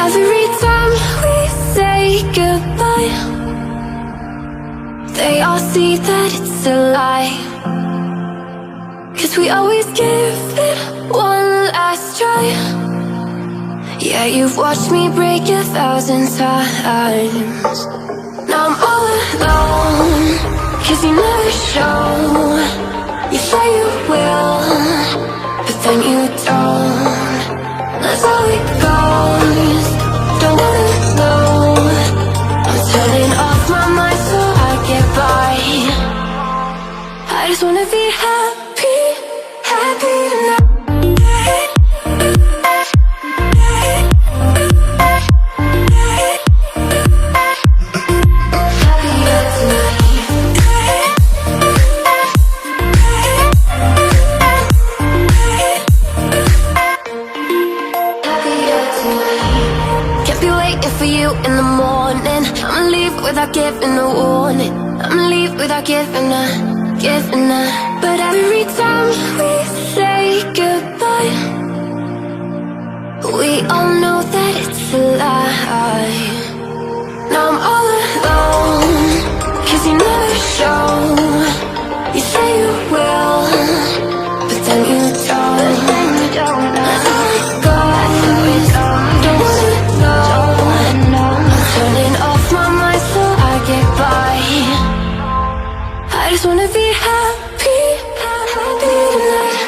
Every time we say goodbye, they all see that it's a lie. 'Cause we always give it one last try. Yeah, you've watched me break 1,000 times. Now I'm all alone, 'cause you never show. You say you will, but then you don't. That's how it goes. Don't wanna know. I'm turning off my mind so I get by. I just wanna be happy, happy tonight. In the morning, I'ma leave without giving a warning. I'ma leave without giving a. But every time we say goodbye, we all know that it's a lie. Now I'm all alone, 'cause you never show. You say you will, but then you don't. That's how it goes. Don't wanna know. Turning off my mind so I get by. I just wanna be happy, happy tonight.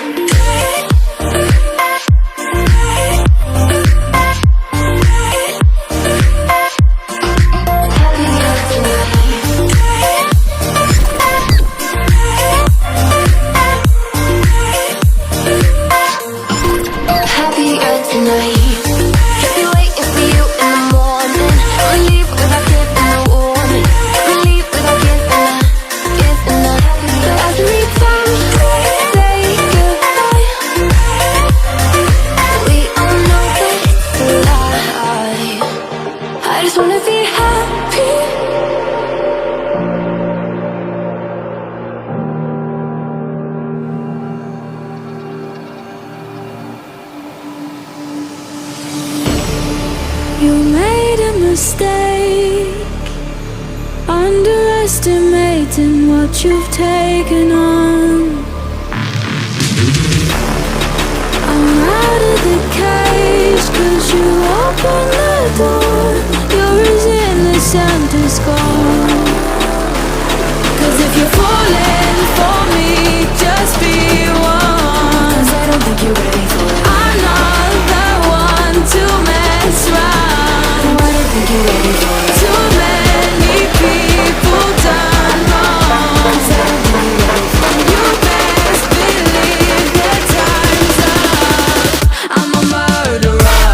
Happier tonight. You made a mistake, underestimating what you've taken on. I'm out of the cage, 'cause you opened the door. You're as innocent as gone. 'Cause if you're falling for me, just be one. 'Cause I don't think you're ready for it. I'm not the one to mess around. No, I don't think you're ready for it. Too many people done wrong. 'Cause I don't think you're ready for it. You best believe that time's up. I'm a murderer.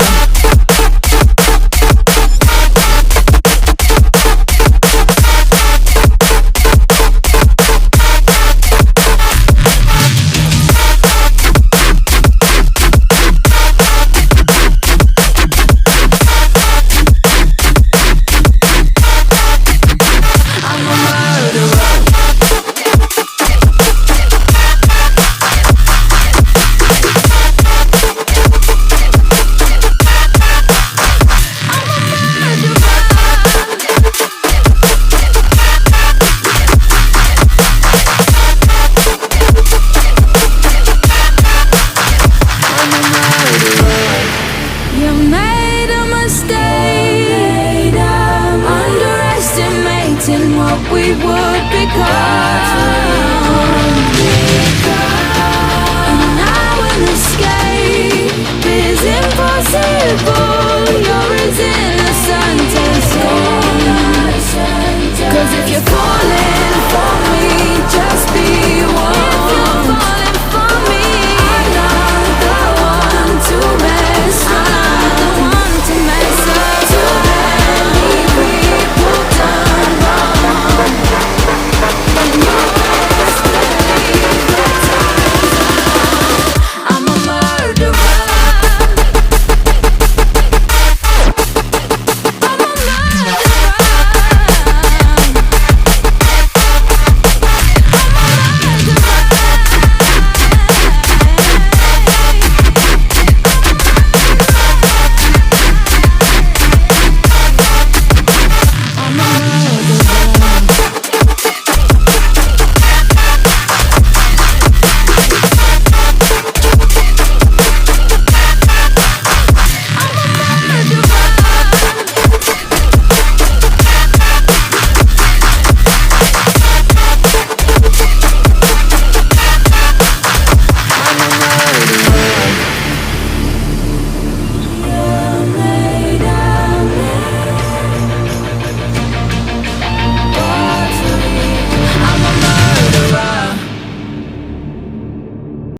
What we would become. And now an escape is impossible.